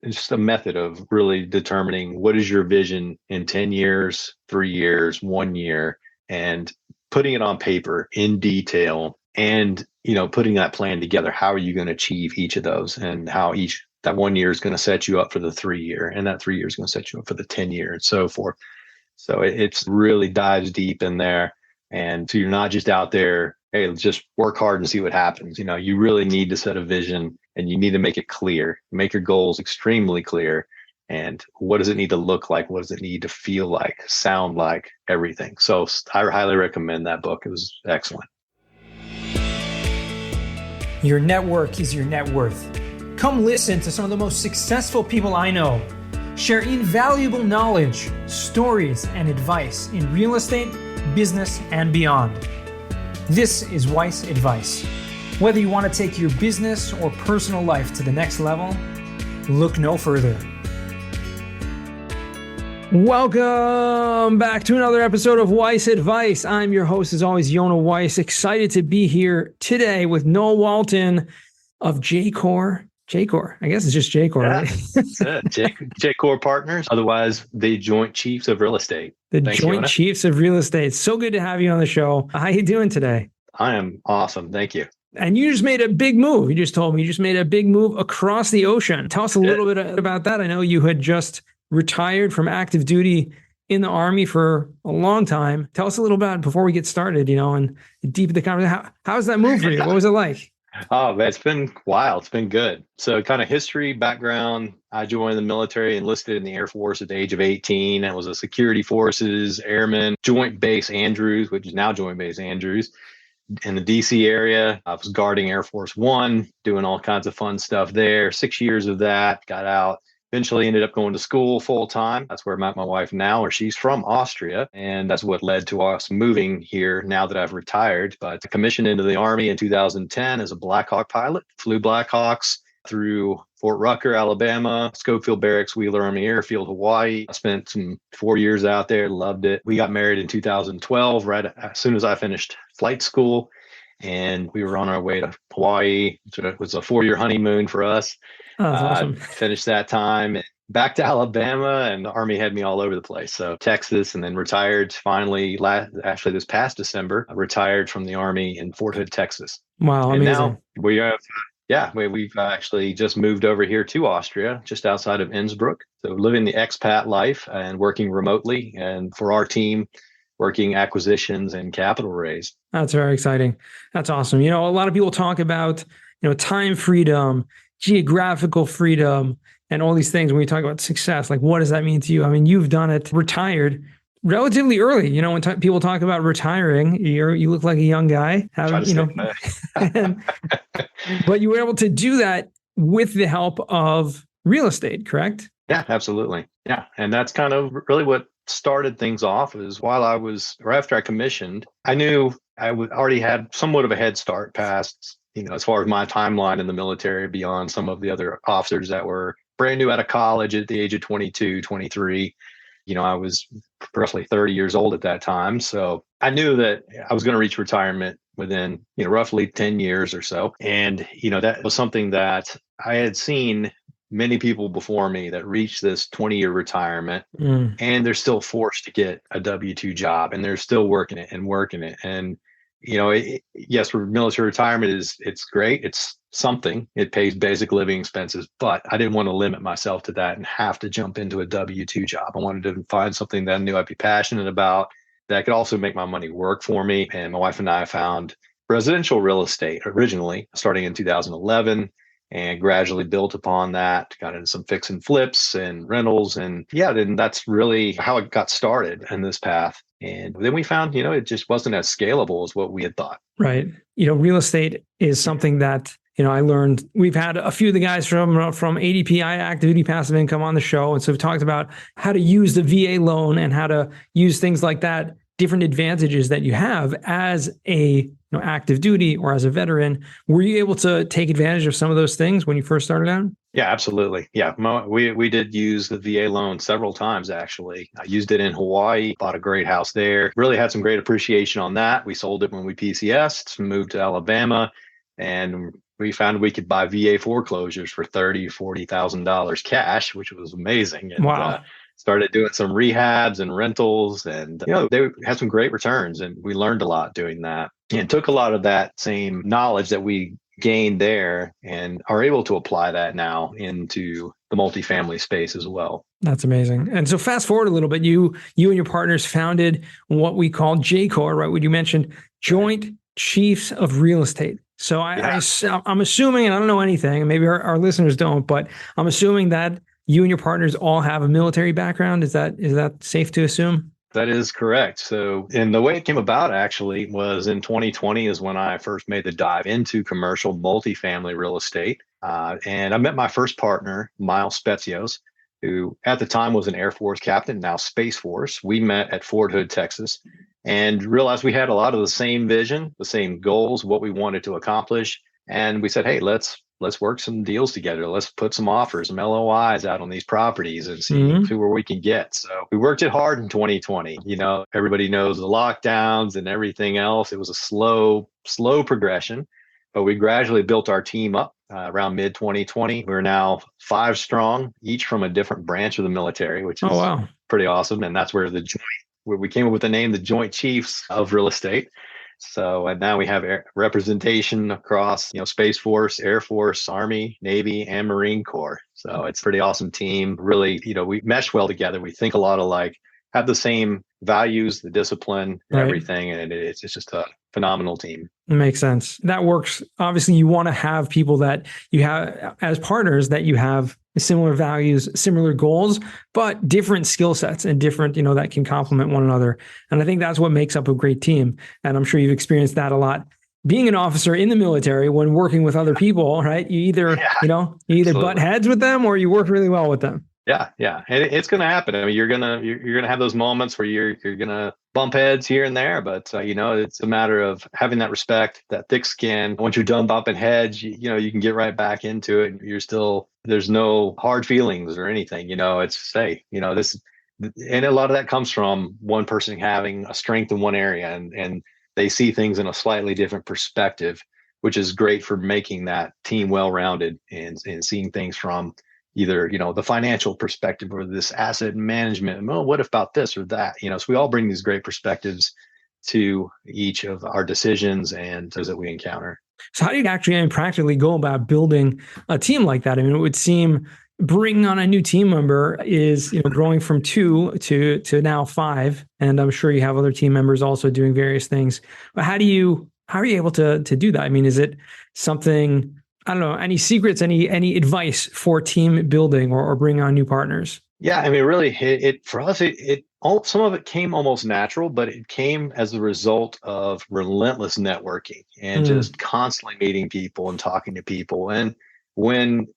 it's just a method of really determining what is your vision in 10 years, 3 years, 1 year, and putting it on paper in detail and, putting that plan together. How are you going to achieve each of those, and how that 1 year is going to set you up for the 3 year, and that 3 year is going to set you up for the 10 year, and so forth. So it's really dives deep in there. And so you're not just out there, hey, let's just work hard and see what happens. You really need to set a vision, and you need to make it clear, make your goals extremely clear. And what does it need to look like? What does it need to feel like, sound like, everything? So I highly recommend that book. It was excellent. Your network is your net worth. Come listen to some of the most successful people I know share invaluable knowledge, stories, and advice in real estate, business, and beyond. This is Weiss Advice. Whether you want to take your business or personal life to the next level, look no further. Welcome back to another episode of Weiss Advice. I'm your host, as always, Yona Weiss. Excited to be here today with Noel Walton of JCORE. JCORE. I guess it's just JCORE, right? That's it. JCORE Partners, otherwise the Joint Chiefs of Real Estate. Thanks, Joint Chiefs of Real Estate. So good to have you on the show. How you doing today? I am awesome. Thank you. And you just made a big move. You just told me you just made a big move across the ocean. Tell us a little bit about that. I know you had just retired from active duty in the Army for a long time. Tell us a little about it before we get started, and deep in the conversation. How's that move for you? What was it like? Oh, man, it's been wild. It's been good. So kind of history, background. I joined the military, enlisted in the Air Force at the age of 18. I was a Security Forces Airman, Joint Base Andrews, which is now Joint Base Andrews, in the DC area. I was guarding Air Force One, doing all kinds of fun stuff there. 6 years of that, got out. Eventually ended up going to school full time. That's where I met my wife now, where she's from Austria. And that's what led to us moving here now that I've retired. But I commissioned into the Army in 2010 as a Black Hawk pilot, flew Black Hawks through Fort Rucker, Alabama, Schofield Barracks, Wheeler Army Airfield, Hawaii. I spent 4 years out there, loved it. We got married in 2012, right as soon as I finished flight school. And we were on our way to Hawaii. So it was a 4-year honeymoon for us. Oh, that's awesome. Finished that time, back to Alabama, and the Army had me all over the place. So Texas, and then retired finally, actually this past December, I retired from the Army in Fort Hood, Texas. Wow, and amazing. Now we've actually just moved over here to Austria, just outside of Innsbruck. So living the expat life and working remotely, and for our team, working acquisitions and capital raise. That's very exciting. That's awesome. A lot of people talk about, time freedom, geographical freedom, and all these things when we talk about success. Like, what does that mean to you? I mean, you've done it, retired relatively early. When people talk about retiring, you look like a young guy. But you were able to do that with the help of real estate, correct? Yeah, absolutely. Yeah. And that's kind of really what started things off. Is after I commissioned, I knew I already had somewhat of a head start past, as far as my timeline in the military, beyond some of the other officers that were brand new out of college at the age of 22, 23. I was roughly 30 years old at that time. So I knew that I was going to reach retirement within, roughly 10 years or so. And, that was something that I had seen many people before me that reached this 20-year retirement, and they're still forced to get a W-2 job, and they're still working it. And, yes, for military retirement it's great. It's something. It pays basic living expenses, but I didn't want to limit myself to that and have to jump into a W-2 job. I wanted to find something that I knew I'd be passionate about, that could also make my money work for me. And my wife and I found residential real estate originally, starting in 2011. And gradually built upon that, got into some fix and flips and rentals. And then that's really how it got started in this path. And then we found, it just wasn't as scalable as what we had thought. Right. Real estate is something that, I learned. We've had a few of the guys from ADP, active duty passive income, on the show. And so we've talked about how to use the VA loan and how to use things like that, different advantages that you have as a active duty or as a veteran. Were you able to take advantage of some of those things when you first started out? Yeah, absolutely. Yeah, we did use the VA loan several times, actually. I used it in Hawaii, bought a great house there, really had some great appreciation on that. We sold it when we PCS'd, moved to Alabama, and we found we could buy VA foreclosures for $40,000 cash, which was amazing. And Wow. started doing some rehabs and rentals, and they had some great returns, and we learned a lot doing that, and took a lot of that same knowledge that we gained there and are able to apply that now into the multifamily space as well. That's amazing. And so fast forward a little bit, you and your partners founded what we call JCORE, right? What you mentioned, Joint Chiefs of Real Estate. So I'm assuming, and I don't know anything, and maybe our listeners don't, but I'm assuming that you and your partners all have a military background. Is that safe to assume? That is correct. So, and the way it came about actually was in 2020 is when I first made the dive into commercial multifamily real estate. And I met my first partner, Miles Spezios, who at the time was an Air Force captain, now Space Force. We met at Fort Hood, Texas, and realized we had a lot of the same vision, the same goals, what we wanted to accomplish. And we said, hey, let's work some deals together. Let's put some offers, some LOIs out on these properties and see where we can get. So we worked it hard in 2020. Everybody knows the lockdowns and everything else. It was a slow progression, but we gradually built our team up around mid 2020. We're now 5 strong, each from a different branch of the military, which is pretty awesome. And that's where we came up with the name, the Joint Chiefs of Real Estate. So, and now we have representation across, Space Force, Air Force, Army, Navy, and Marine Corps. So it's a pretty awesome team. Really, we mesh well together. We think a lot alike, have the same values, the discipline, everything. And it's just a phenomenal team. Makes sense. That works. Obviously, you want to have people that you have as partners that you have similar values, similar goals, but different skill sets and different, that can complement one another. And I think that's what makes up a great team. And I'm sure you've experienced that a lot. Being an officer in the military, when working with other people, right? You either butt heads with them or you work really well with them. Yeah. And it's going to happen. I mean, you're going to have those moments where you're going to bump heads here and there, but it's a matter of having that respect, that thick skin. Once you're done bumping heads, you can get right back into it. There's no hard feelings or anything, it's this, and a lot of that comes from one person having a strength in one area and they see things in a slightly different perspective, which is great for making that team well-rounded and seeing things from either, the financial perspective or this asset management. Well, what about this or that? So we all bring these great perspectives to each of our decisions and those that we encounter. So how do you actually practically go about building a team like that? I mean, it would seem bringing on a new team member is, growing from 2 to now 5. And I'm sure you have other team members also doing various things. But how are you able to do that? I mean, is it something, I don't know, any secrets, any advice for team building or bringing on new partners? Yeah, I mean, really, for us, some of it came almost natural, but it came as a result of relentless networking and just constantly meeting people and talking to people. And when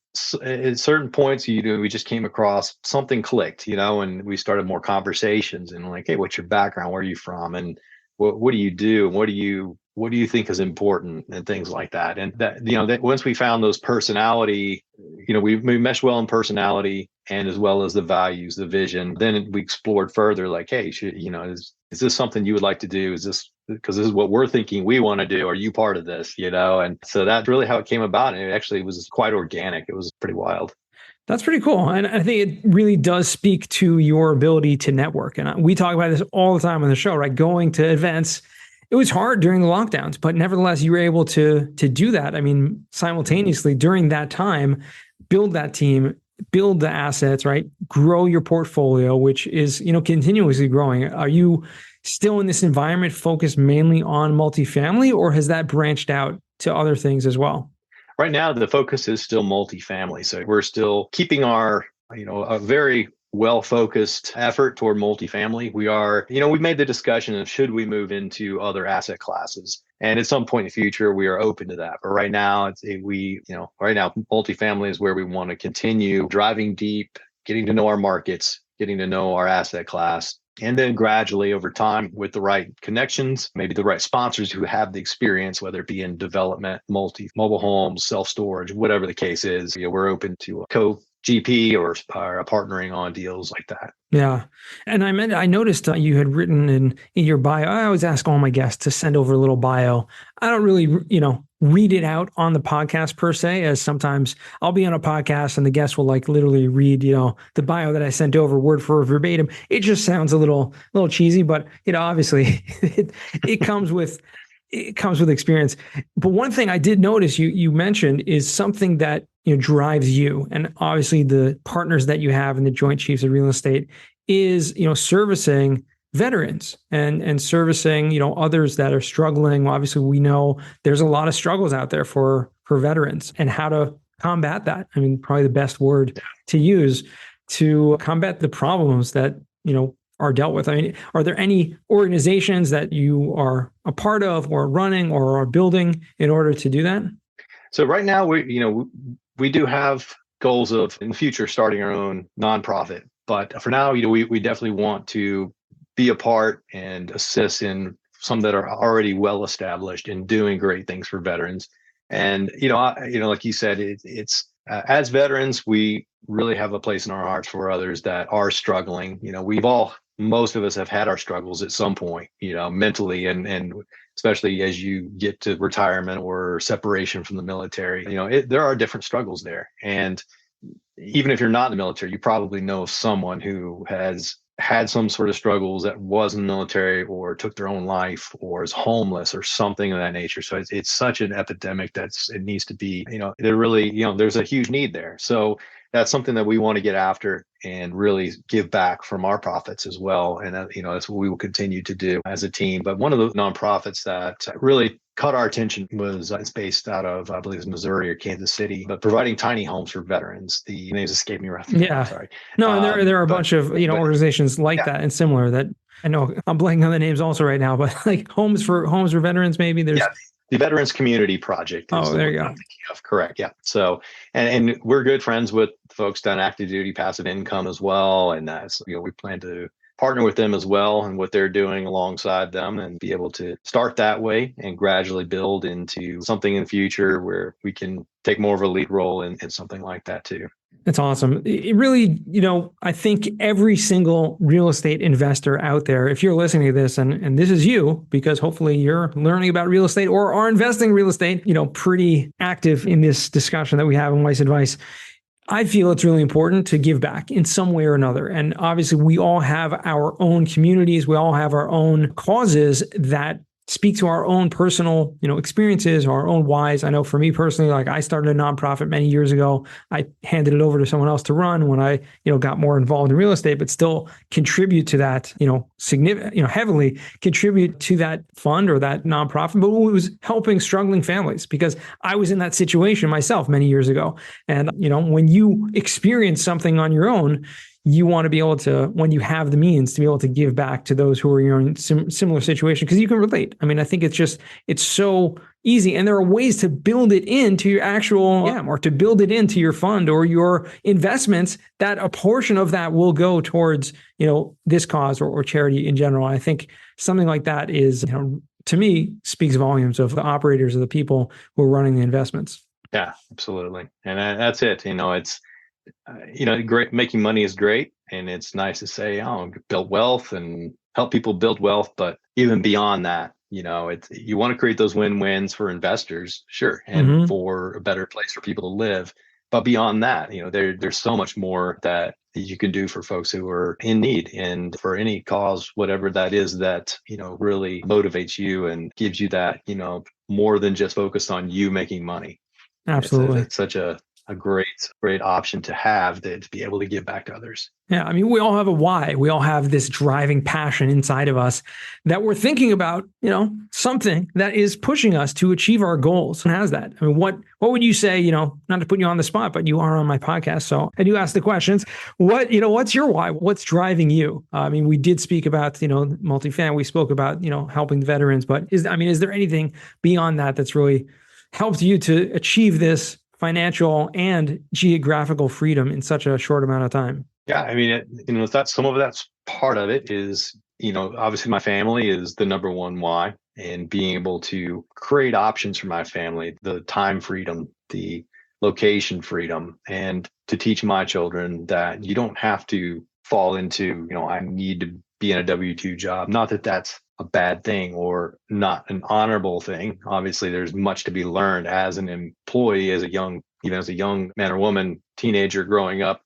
at certain points, we just came across something clicked, and we started more conversations and like, hey, what's your background? Where are you from? And what do you do? What do you think is important and things like that? And that once we found those personality, we meshed well in personality and as well as the values, the vision. Then we explored further, like, hey, is this something you would like to do? Is this because this is what we're thinking we want to do? Are you part of this? And so that's really how it came about. And it actually was quite organic. It was pretty wild. That's pretty cool. And I think it really does speak to your ability to network. And we talk about this all the time on the show, right? Going to events. It was hard during the lockdowns, but nevertheless, you were able to do that. I mean, simultaneously during that time, build that team, build the assets, right? Grow your portfolio, which is, continuously growing. Are you still in this environment focused mainly on multifamily, or has that branched out to other things as well? Right now, the focus is still multifamily. So we're still keeping our, a very well-focused effort toward multifamily. We are, we've made the discussion of should we move into other asset classes, and at some point in the future we are open to that. But right now, right now multifamily is where we want to continue driving deep, getting to know our markets, getting to know our asset class, and then gradually over time with the right connections, maybe the right sponsors who have the experience, whether it be in development, mobile homes, self-storage, whatever the case is, we're open to GP or partnering on deals like that. Yeah. And I noticed you had written in your bio. I always ask all my guests to send over a little bio. I don't really, read it out on the podcast per se, as sometimes I'll be on a podcast and the guest will like literally read, the bio that I sent over word for word verbatim. It just sounds a little cheesy, but obviously it comes with experience. But one thing I did notice you mentioned is something that drives you, and obviously the partners that you have in the Joint Chiefs of Real Estate is servicing veterans and servicing others that are struggling. Well, obviously, we know there's a lot of struggles out there for veterans, and how to combat that. I mean, probably the best word to use to combat the problems that are dealt with. I mean, are there any organizations that you are a part of or running or are building in order to do that? So right now we do have goals of in the future starting our own nonprofit, but for now, we definitely want to be a part and assist in some that are already well established and doing great things for veterans. And like you said, it's as veterans, we really have a place in our hearts for others that are struggling. Most of us have had our struggles at some point, mentally, and especially as you get to retirement or separation from the military, there are different struggles there. And even if you're not in the military, you probably know someone who has had some sort of struggles that was in the military or took their own life or is homeless or something of that nature. So it's such an epidemic it needs to be, there's a huge need there. So that's something that we want to get after and really give back from our profits as well. And that's what we will continue to do as a team. But one of the nonprofits that really caught our attention was it's based out of, I believe it's Missouri or Kansas City, but providing tiny homes for veterans. The names escape me right now. Yeah. Sorry. No, and there are a bunch of organizations like that and similar that I know I'm blanking on the names also right now, but like homes for veterans, maybe there's. Yeah. The Veterans Community Project. Oh, there you go. I'm thinking of. Correct. Yeah. So, and we're good friends with folks down active duty passive income as well. And that's, we plan to partner with them as well and what they're doing alongside them and be able to start that way and gradually build into something in the future where we can take more of a lead role in something like that too. That's awesome. It really, I think every single real estate investor out there, if you're listening to this and this is you, because hopefully you're learning about real estate or are investing in real estate, pretty active in this discussion that we have in Wise Advice, I feel it's really important to give back in some way or another. And obviously we all have our own communities. We all have our own causes that speak to our own personal, experiences, our own whys. I know for me personally, like I started a nonprofit many years ago. I handed it over to someone else to run when I, got more involved in real estate, but still contribute to that, significant, heavily contribute to that fund or that nonprofit. But it was helping struggling families because I was in that situation myself many years ago. And, when you experience something on your own, you want to be able to, when you have the means, to be able to give back to those who are in similar situation because you can relate. I mean, I think it's so easy. And there are ways to build it into your actual or to build it into your fund or your investments that a portion of that will go towards, this cause or charity in general. I think something like that is, to me, speaks volumes of the operators of the people who are running the investments. Yeah, absolutely. And that's it. It's, great. Making money is great. And it's nice to say, build wealth and help people build wealth. But even beyond that, you want to create those win-wins for investors, sure. And for a better place for people to live. But beyond that, there's so much more that you can do for folks who are in need and for any cause, whatever that is that, really motivates you and gives you that, more than just focused on you making money. Absolutely. It's such a great option to have to be able to give back to others. Yeah. I mean, we all have a why. We all have this driving passion inside of us that we're thinking about, something that is pushing us to achieve our goals. And has that? I mean, what would you say, not to put you on the spot, but you are on my podcast. So I do ask the questions. What's your why? What's driving you? I mean, we did speak about, multifamily. We spoke about, helping the veterans, but is there anything beyond that that's really helped you to achieve this financial and geographical freedom in such a short amount of time? Yeah, I mean, some of that's part of it is, obviously my family is the number one why, and being able to create options for my family, the time freedom, the location freedom, and to teach my children that you don't have to fall into, I need to be in a W-2 job. Not that that's a bad thing or not an honorable thing. Obviously, there's much to be learned as an employee, even as a young man or woman, teenager growing up,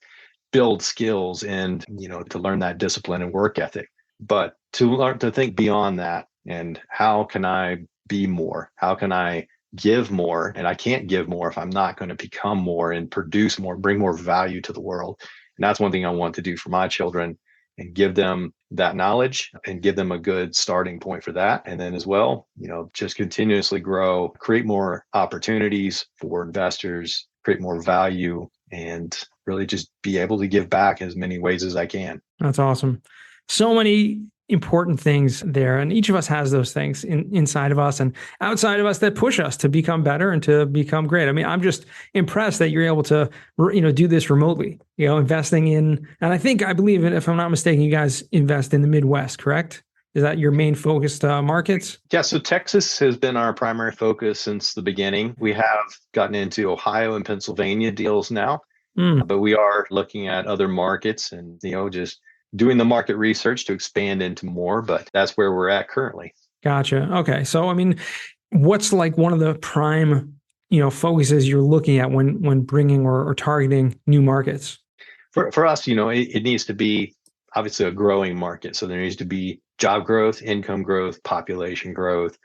build skills and, to learn that discipline and work ethic. But to learn to think beyond that, and how can I be more? How can I give more? And I can't give more if I'm not going to become more and produce more, bring more value to the world. And that's one thing I want to do for my children, and give them that knowledge and give them a good starting point for that. And then as well, just continuously grow, create more opportunities for investors, create more value, and really just be able to give back as many ways as I can. That's awesome. So many important things there. And each of us has those things inside of us and outside of us that push us to become better and to become great. I mean, I'm just impressed that you're able to, do this remotely, investing in, and I believe, if I'm not mistaken, you guys invest in the Midwest, correct? Is that your main focused markets? Yeah, so Texas has been our primary focus since the beginning. We have gotten into Ohio and Pennsylvania deals now, but we are looking at other markets and, just doing the market research to expand into more, but that's where we're at currently. Gotcha. Okay. So, I mean, what's like one of the prime, focuses you're looking at when bringing or targeting new markets? For us, it needs to be obviously a growing market. So there needs to be job growth, income growth, population growth.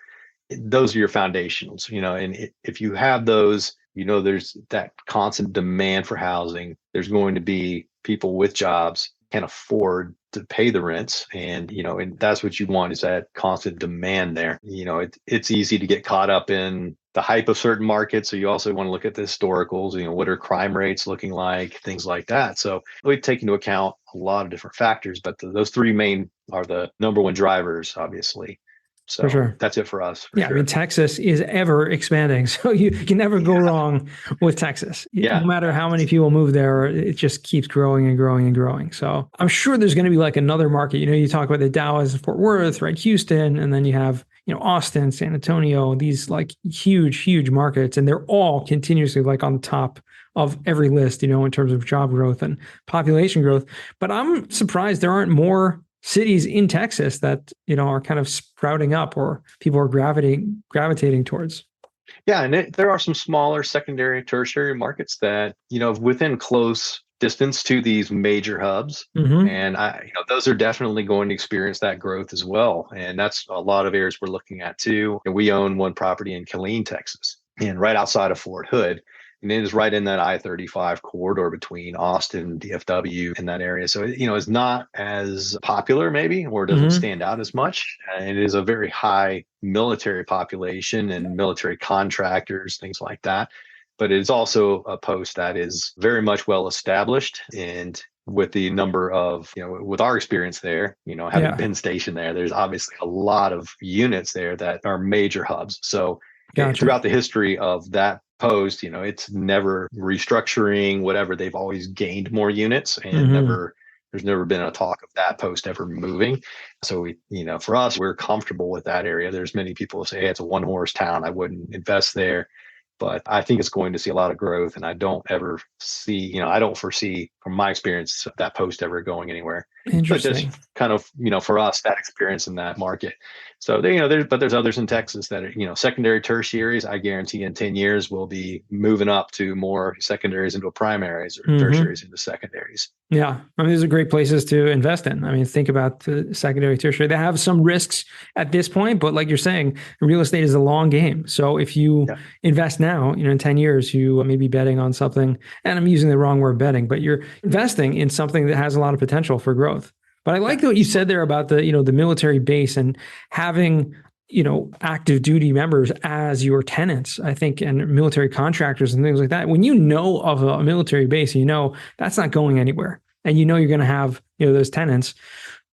Those are your foundationals, and if you have those, there's that constant demand for housing. There's going to be people with jobs can afford to pay the rents, and that's what you want, is that constant demand there. It's easy to get caught up in the hype of certain markets, so you also want to look at the historicals. What are crime rates looking like, things like that. So we take into account a lot of different factors, but those three main are the number one drivers, obviously. So for sure. That's it for us. Yeah, sure. I mean, Texas is ever expanding, so you can never go wrong with Texas. No matter how many people move there, it just keeps growing and growing and growing. So I'm sure there's going to be like another market. You talk about the Dallas, Fort Worth, right? Houston, and then you have Austin, San Antonio. These like huge markets, and they're all continuously like on top of every list, in terms of job growth and population growth. But I'm surprised there aren't more cities in Texas that, are kind of sprouting up or people are gravitating towards. Yeah. And there are some smaller secondary, tertiary markets that, within close distance to these major hubs. Mm-hmm. And those are definitely going to experience that growth as well. And that's a lot of areas we're looking at too. And we own one property in Killeen, Texas, and right outside of Fort Hood. And it is right in that I-35 corridor between Austin, DFW, in that area. So, it's not as popular maybe, or doesn't stand out as much. And it is a very high military population and military contractors, things like that. But it is also a post that is very much well established. And with the number of, with our experience there, having been stationed there, there's obviously a lot of units there that are major hubs. So throughout the history of that post, it's never restructuring, whatever. They've always gained more units, and there's never been a talk of that post ever moving. So we, for us, we're comfortable with that area. There's many people who say, hey, it's a one-horse town, I wouldn't invest there. But I think it's going to see a lot of growth, and I don't foresee from my experience that post ever going anywhere. Interesting. But just kind of, for us, that experience in that market. So there's others in Texas that are, secondary, tertiaries. I guarantee in 10 years we'll be moving up to more secondaries into primaries, or tertiaries into secondaries. Yeah. I mean, these are great places to invest in. I mean, think about the secondary, tertiary. They have some risks at this point, but like you're saying, real estate is a long game. So if you invest now, in 10 years, you may be betting on something, and I'm using the wrong word, betting, but you're investing in something that has a lot of potential for growth. But I like what you said there about the, the military base and having, active duty members as your tenants, I think, and military contractors and things like that. When you know of a military base, that's not going anywhere, and you're going to have, those tenants,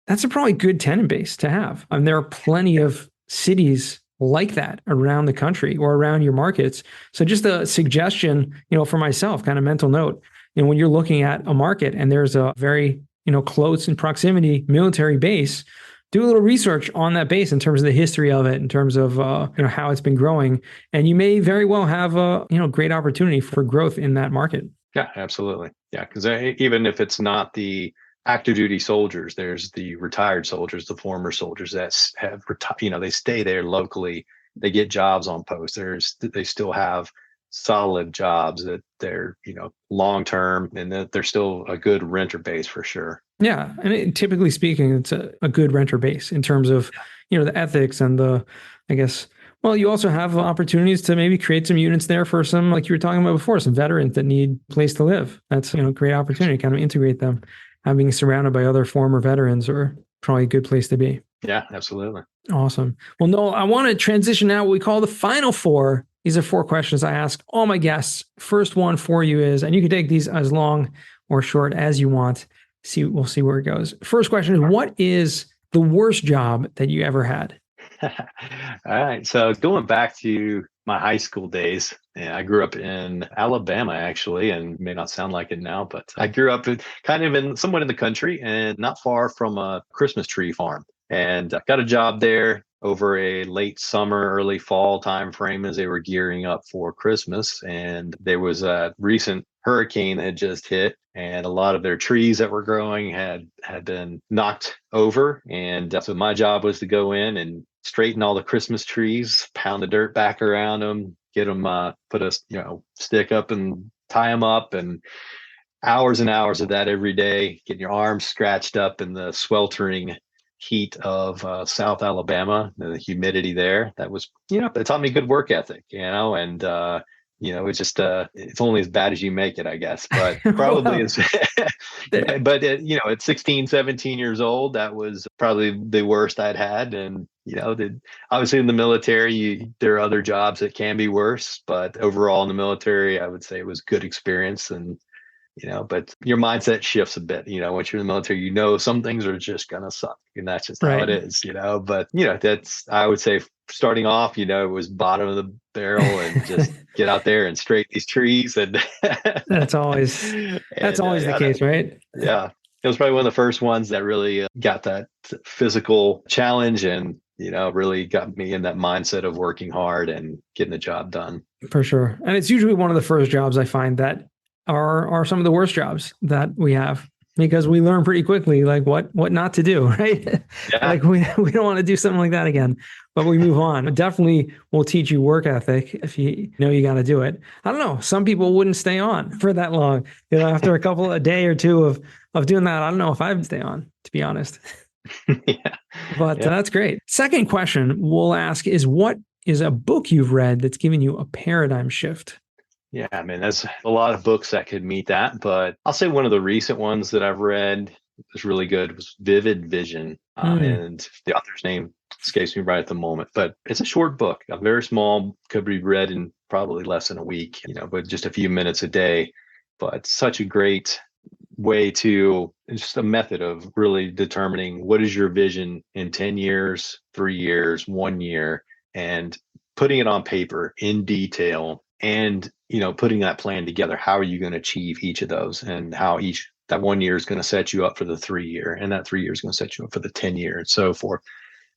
that's a probably good tenant base to have. I mean, there are plenty of cities like that around the country or around your markets. So just a suggestion, for myself, kind of mental note, when you're looking at a market and there's a very, close in proximity military base, do a little research on that base in terms of the history of it, in terms of how it's been growing, and you may very well have a great opportunity for growth in that market. Yeah, absolutely. Yeah, because even if it's not the active duty soldiers, there's the retired soldiers, the former soldiers that have retired. They stay there locally. They get jobs on post. They still have solid jobs that they're long term, and that they're still a good renter base for sure. Yeah, and typically speaking, it's a good renter base in terms of the ethics and I guess. Well, you also have opportunities to maybe create some units there for some, like you were talking about before, some veterans that need a place to live. That's a great opportunity to kind of integrate them. Having surrounded by other former veterans are probably a good place to be. Yeah, absolutely. Awesome. Well, Noel, I want to transition now what we call the final four. These are 4 questions I ask all my guests. First one for you is, and you can take these as long or short as you want. We'll see where it goes. First question is, what is the worst job that you ever had? All right. So going back to my high school days, I grew up in Alabama, actually, and it may not sound like it now, but I grew up somewhat in the country and not far from a Christmas tree farm. And I got a job there over a late summer, early fall time frame as they were gearing up for Christmas. And there was a recent hurricane that had just hit, and a lot of their trees that were growing had been knocked over. And so my job was to go in and straighten all the Christmas trees, pound the dirt back around them, get them, put a stick up and tie them up, and hours and hours of that every day, getting your arms scratched up in the sweltering heat of South Alabama, the humidity there. That was, it taught me good work ethic, and it's just it's only as bad as you make it, I guess, but probably is. But at 16, 17 years old, that was probably the worst I'd had. And obviously in the military, there are other jobs that can be worse, but overall in the military, I would say it was a good experience. And but your mindset shifts a bit. Once you're in the military, some things are just gonna suck, and that's just how it is. But that's, I would say, starting off, it was bottom of the barrel, and just get out there and straighten these trees. And that's always the case, right? Yeah, it was probably one of the first ones that really got that physical challenge, and really got me in that mindset of working hard and getting the job done. For sure, and it's usually one of the first jobs I find that are some of the worst jobs that we have, because we learn pretty quickly like what not to do, right? Yeah. Like we don't want to do something like that again, but we move on. It definitely will teach you work ethic if you got to do it. I don't know. Some people wouldn't stay on for that long. After a day or two of doing that, I don't know if I would stay on, to be honest. Yeah. But that's great. Second question we'll ask is, what is a book you've read that's given you a paradigm shift? Yeah, I mean, there's a lot of books that could meet that, but I'll say one of the recent ones that I've read was really good was Vivid Vision. And the author's name escapes me right at the moment, but it's a short book, a very small, could be read in probably less than a week, but just a few minutes a day. But such a great way to, just a method of really determining what is your vision in 10 years, 3 years, 1 year, and putting it on paper in detail, and putting that plan together. How are you going to achieve each of those, and how that 1 year is going to set you up for the 3 year, and that 3 years is going to set you up for the 10 year, and so forth.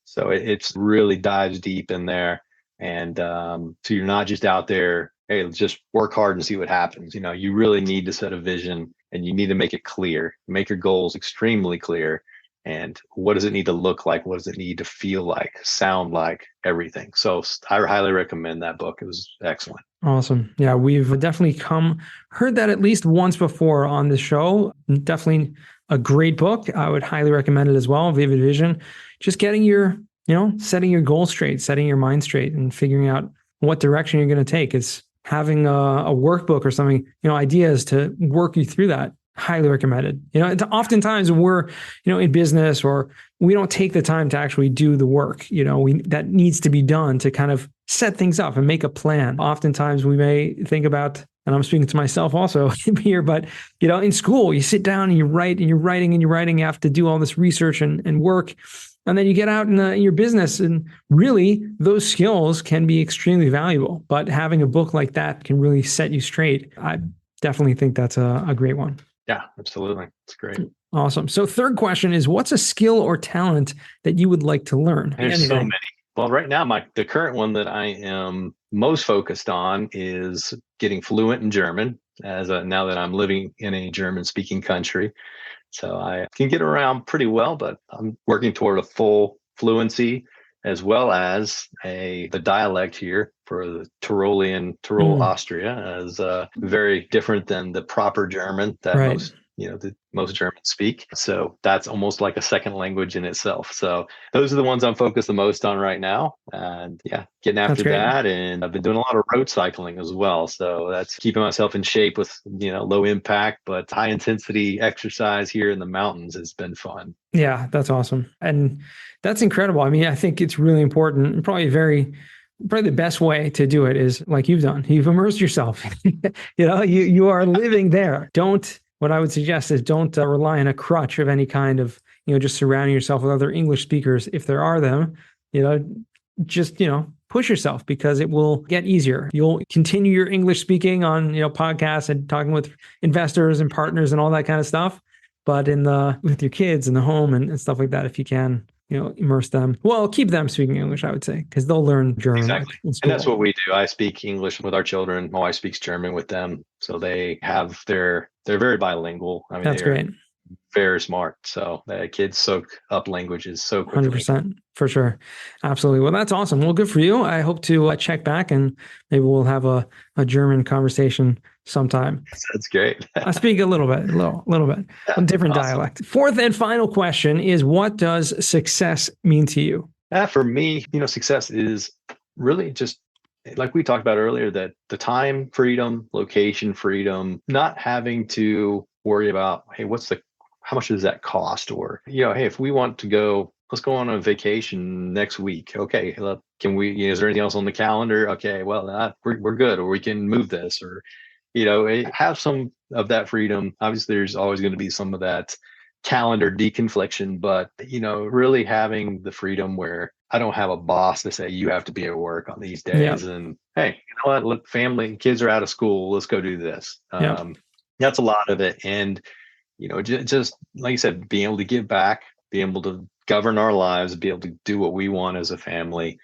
So it's really dives deep in there. And so you're not just out there, hey, let's just work hard and see what happens. You really need to set a vision, and you need to make it clear, make your goals extremely clear. And what does it need to look like? What does it need to feel like, sound like, everything? So I highly recommend that book. It was excellent. Awesome. Yeah, we've definitely heard that at least once before on the show. Definitely a great book. I would highly recommend it as well. Vivid Vision. Just getting setting your goals straight, setting your mind straight, and figuring out what direction you're going to take. It's having a workbook or something, ideas to work you through that. Highly recommended. It's oftentimes when we're, in business, or we don't take the time to actually do the work, that needs to be done to kind of set things up and make a plan. Oftentimes we may think about, and I'm speaking to myself also here, but, in school, you sit down and you write, and you're writing and you're writing. You have to do all this research and work. And then you get out in your business, and really those skills can be extremely valuable. But having a book like that can really set you straight. I definitely think that's a great one. Yeah, absolutely. It's great. Awesome. So third question is, what's a skill or talent that you would like to learn? There's so many. Well, right now, the current one that I am most focused on is getting fluent in German, now that I'm living in a German-speaking country. So I can get around pretty well, but I'm working toward a full fluency, as well as the dialect here for the Tyrol, Austria, is very different than the proper German that most Germans speak. So that's almost like a second language in itself. So those are the ones I'm focused the most on right now. And getting after that. And I've been doing a lot of road cycling as well. So that's keeping myself in shape with, low impact, but high intensity exercise here in the mountains has been fun. Yeah, that's awesome. And that's incredible. I mean, I think it's really important and probably the best way to do it is like you've done. You've immersed yourself. You are living there. What I would suggest is don't rely on a crutch of any kind of, just surrounding yourself with other English speakers. If there are them, just, push yourself, because it will get easier. You'll continue your English speaking on, podcasts and talking with investors and partners and all that kind of stuff. But with your kids in the home and stuff like that, if you can, immerse them. Well, keep them speaking English, I would say, because they'll learn German. Exactly. And that's what we do. I speak English with our children. My wife speaks German with them. So they're very bilingual. I mean, that's great. Very smart. So the kids soak up languages so quickly. 100%. For sure. Absolutely. Well, that's awesome. Well, good for you. I hope to check back and maybe we'll have a German conversation sometime. That's great. I speak a little bit, a different dialect. Fourth and final question is, what does success mean to you? For me, success is really just like we talked about earlier, that the time freedom, location freedom, not having to worry about, hey, how much does that cost? Or, hey, if we want to go, let's go on a vacation next week. Okay, can we, is there anything else on the calendar? Okay, well, we're good, or we can move this, or, have some of that freedom. Obviously, there's always going to be some of that calendar deconfliction, but, really having the freedom where I don't have a boss to say, you have to be at work on these days. Yeah. And hey, look, family, kids are out of school. Let's go do this. That's a lot of it. And, just like you said, being able to give back, being able to govern our lives, be able to do what we want as a family.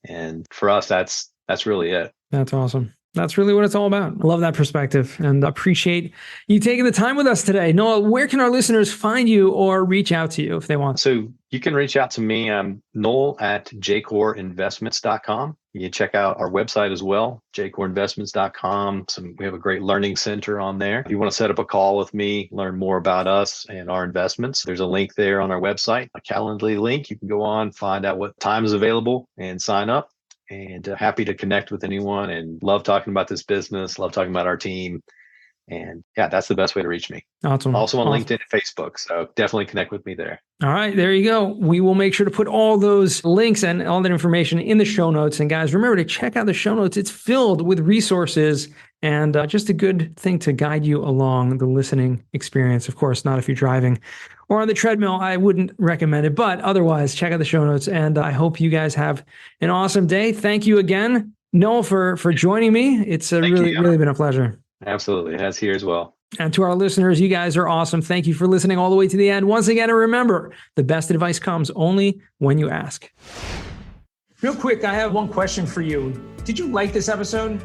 And for us, that's really it. That's awesome. That's really what it's all about. I love that perspective and appreciate you taking the time with us today. Noel, where can our listeners find you or reach out to you if they want? So you can reach out to me. I'm Noel at JCOREinvestments.com. You can check out our website as well, JCOREinvestments.com. We have a great learning center on there. If you want to set up a call with me, learn more about us and our investments, there's a link there on our website, a Calendly link. You can go on, find out what time is available and sign up. And happy to connect with anyone, and love talking about this business, love talking about our team. And that's the best way to reach me. Awesome. Also on LinkedIn and Facebook. So definitely connect with me there. All right, there you go. We will make sure to put all those links and all that information in the show notes. And guys, remember to check out the show notes. It's filled with resources and just a good thing to guide you along the listening experience. Of course, not if you're driving or on the treadmill, I wouldn't recommend it. But otherwise, check out the show notes. And I hope you guys have an awesome day. Thank you again, Noel, for joining me. It's really been a pleasure. Absolutely. It has here as well. And to our listeners, you guys are awesome. Thank you for listening all the way to the end. Once again, and remember, the best advice comes only when you ask. Real quick, I have one question for you. Did you like this episode?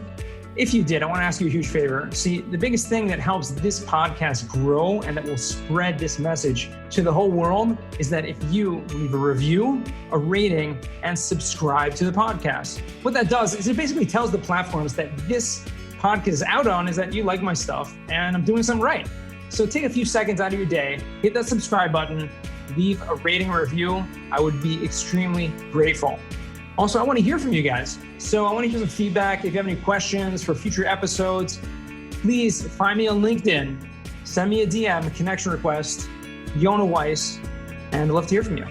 If you did, I want to ask you a huge favor. See, the biggest thing that helps this podcast grow and that will spread this message to the whole world is that if you leave a review, a rating, and subscribe to the podcast. What that does is it basically tells the platforms that this podcast is out on is that you like my stuff and I'm doing something right. So take a few seconds out of your day, hit that subscribe button, leave a rating or review. I would be extremely grateful. Also, I want to hear from you guys. So I want to hear some feedback. If you have any questions for future episodes, please find me on LinkedIn. Send me a DM, a connection request, Yona Weiss, and I'd love to hear from you.